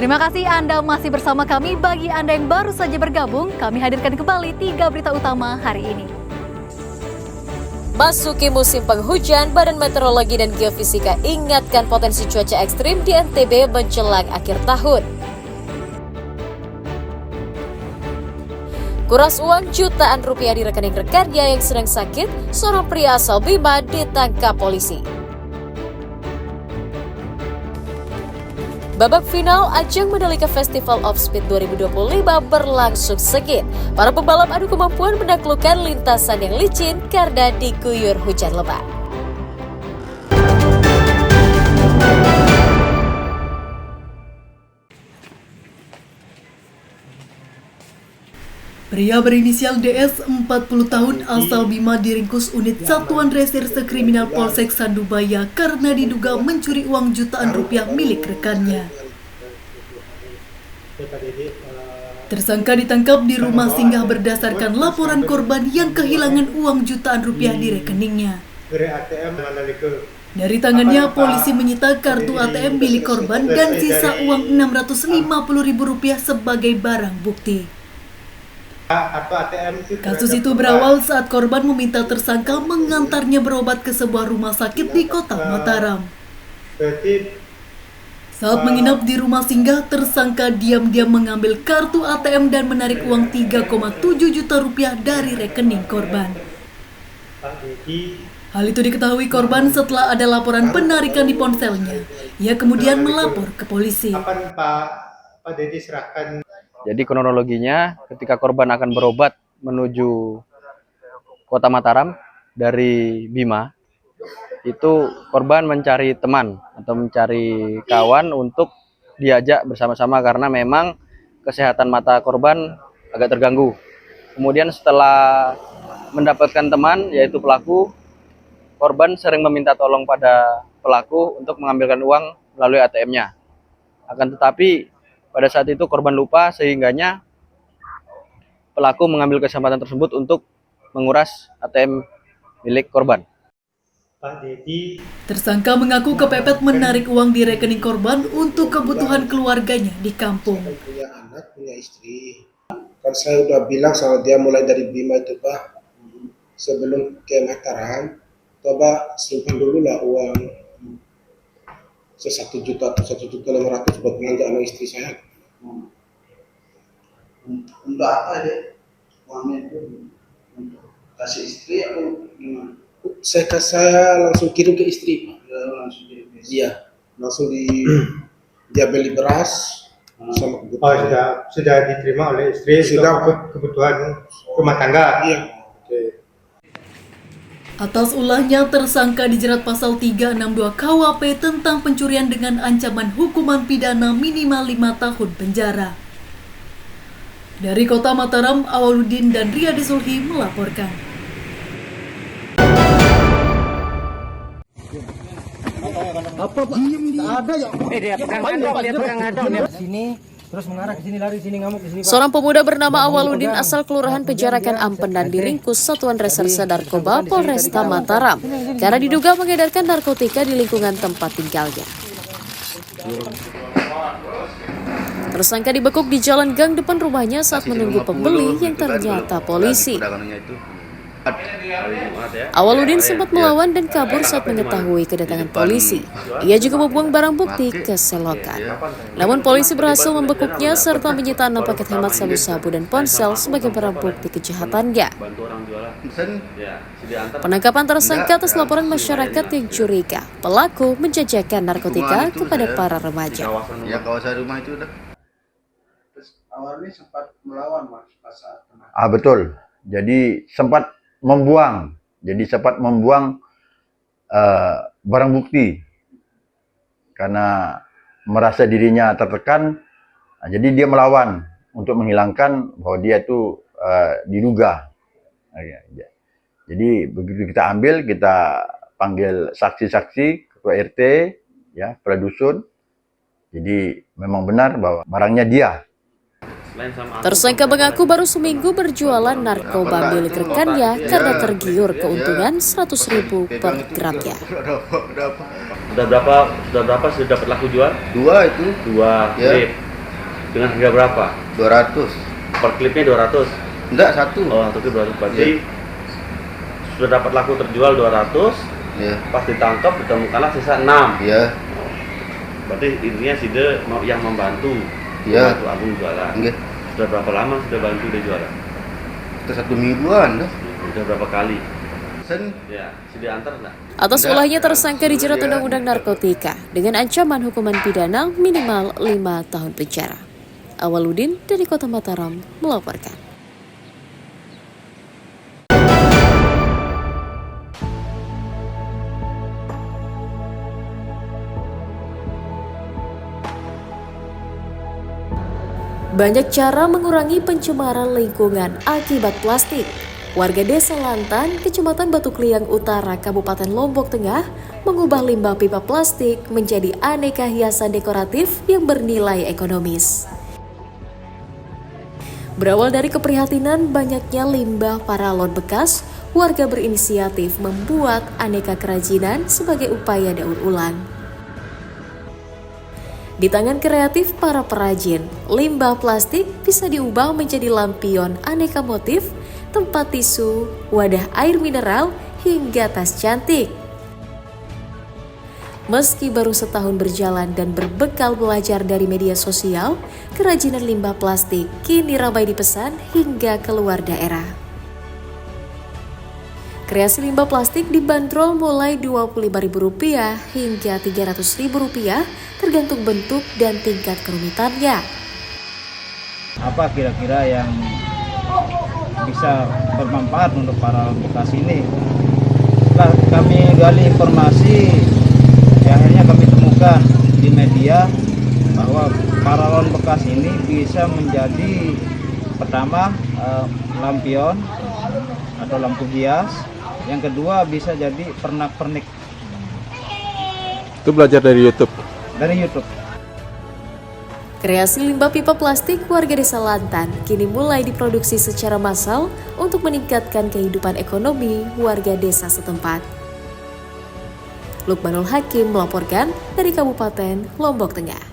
Terima kasih Anda masih bersama kami. Bagi Anda yang baru saja bergabung, kami hadirkan kembali 3 berita utama hari ini. Masuki musim penghujan, Badan Meteorologi dan Geofisika ingatkan potensi cuaca ekstrim di NTB menjelang akhir tahun. Kuras uang jutaan rupiah di rekening rekannya yang sedang sakit, seorang pria asal Bima ditangkap polisi. Babak final ajang Mandalika Festival of Speed 2025 berlangsung sengit. Para pembalap adu kemampuan menaklukkan lintasan yang licin karena diguyur hujan lebat. Pria berinisial DS 40 tahun asal Bima diringkus unit Satuan Reserse Kriminal Polsek Sandubaya karena diduga mencuri uang jutaan rupiah milik rekannya. Tersangka ditangkap di rumah singgah berdasarkan laporan korban yang kehilangan uang jutaan rupiah di rekeningnya. Dari tangannya, polisi menyita kartu ATM milik korban dan sisa uang Rp650.000 sebagai barang bukti. Kasus itu berawal saat korban meminta tersangka mengantarnya berobat ke sebuah rumah sakit di kota Mataram. Saat menginap di rumah singgah, tersangka diam-diam mengambil kartu ATM dan menarik uang 3,7 juta rupiah dari rekening korban. Hal itu diketahui korban setelah ada laporan penarikan di ponselnya. Ia kemudian melapor ke polisi. Jadi kronologinya ketika korban akan berobat menuju kota Mataram dari Bima, itu korban mencari teman atau mencari kawan untuk diajak bersama-sama karena memang kesehatan mata korban agak terganggu. Kemudian setelah mendapatkan teman yaitu pelaku, korban sering meminta tolong pada pelaku untuk mengambilkan uang melalui ATM-nya. Akan tetapi pada saat itu korban lupa sehingganya pelaku mengambil kesempatan tersebut untuk menguras ATM milik korban. Tersangka mengaku kepepet menarik uang di rekening korban untuk kebutuhan keluarganya di kampung. Punya anak, punya istri. Kan saya udah bilang sama dia mulai dari Bima itu, Pak, sebelum ke Mataram, coba simpan dulu lah uang 1 juta atau 1.500.000 buat belanja sama istri saya. Untuk apa deh? Uangnya itu untuk kasih istri atau gimana? Saya langsung kirim ke istri, Pak. Ya, langsung kirim ke istri. Iya, langsung dia beli beras sama kebutuhan. Sudah diterima oleh istri untuk kebutuhan rumah tangga. Iya. Atas ulahnya, tersangka dijerat pasal 362 KUHP tentang pencurian dengan ancaman hukuman pidana minimal 5 tahun penjara. Dari kota Mataram, Awaludin dan Riyadi Sulhi melaporkan. Apa Pak? Ada ya? Dia pegang ada. Sini. Terus mengarah ke sini, lari sini, ngamuk ke sini. Seorang pemuda bernama Awaludin asal Kelurahan Pejarakan Ampenan diringkus Satuan Reserse Narkoba Polresta Mataram karena diduga mengedarkan narkotika di lingkungan tempat tinggalnya. Tersangka dibekuk di jalan gang depan rumahnya saat menunggu pembeli yang ternyata polisi. Awaludin sempat melawan dan kabur saat mengetahui kedatangan polisi. Ia juga membuang barang bukti ke selokan. Namun polisi berhasil membekuknya serta menyita 6 paket hemat sabu-sabu dan ponsel sebagai barang bukti kejahatannya. Penangkapan tersangka atas laporan masyarakat yang curiga pelaku menjajakan narkotika kepada para remaja. Ya, kawasan rumah itu udah. Terus awalnya sempat melawan Mas pas saat kena. Betul. Jadi sempat membuang barang bukti karena merasa dirinya tertekan, jadi dia melawan untuk menghilangkan bahwa dia itu diduga. Jadi begitu kita ambil, kita panggil saksi-saksi, ketua RT, ya, kepala dusun. Jadi memang benar bahwa barangnya dia. Tersangka mengaku baru seminggu berjualan narkoba milik rekannya karena tergiur keuntungan 100.000 per gramnya. Sudah berapa sudah dapat laku jual? 2 itu. 2 Ya. grip. Dengan harga berapa? 200. Per klipnya 200? Enggak, satu. Oh, satu klip 200. Berarti sudah dapat laku terjual 200. Iya. Pas ditangkap ditemukanlah sisa 6. Iya. Berarti intinya Side yang membantu. Iya. Membantu Agung jualan. Nggih. Sudah berapa lama sudah bantu dia jualan? Kita 1 mingguan dah. Sudah berapa kali? Sen. Ya, Side antar enggak? Atas ulahnya tersangka dijerat Undang-Undang Narkotika dengan ancaman hukuman pidana minimal 5 tahun penjara. Awaludin dari Kota Mataram melaporkan. Banyak cara mengurangi pencemaran lingkungan akibat plastik. Warga Desa Lantan, Kecamatan Batu Kliang Utara, Kabupaten Lombok Tengah, mengubah limbah pipa plastik menjadi aneka hiasan dekoratif yang bernilai ekonomis. Berawal dari keprihatinan banyaknya limbah paralon bekas, warga berinisiatif membuat aneka kerajinan sebagai upaya daur ulang. Di tangan kreatif para perajin, limbah plastik bisa diubah menjadi lampion aneka motif, tempat tisu, wadah air mineral, hingga tas cantik. Meski baru setahun berjalan dan berbekal belajar dari media sosial, kerajinan limbah plastik kini ramai dipesan hingga keluar daerah. Kreasi limbah plastik dibanderol mulai Rp25.000 hingga Rp300.000 tergantung bentuk dan tingkat kerumitannya. Apa kira-kira yang bisa bermanfaat untuk para bekas ini? Setelah kami gali informasi, akhirnya kami temukan di media bahwa paralon bekas ini bisa menjadi pertama lampion atau lampu hias. Yang kedua bisa jadi pernak-pernik. Itu belajar dari YouTube? Dari YouTube. Kreasi limbah pipa plastik warga Desa Lantan kini mulai diproduksi secara massal untuk meningkatkan kehidupan ekonomi warga desa setempat. Lukmanul Hakim melaporkan dari Kabupaten Lombok Tengah.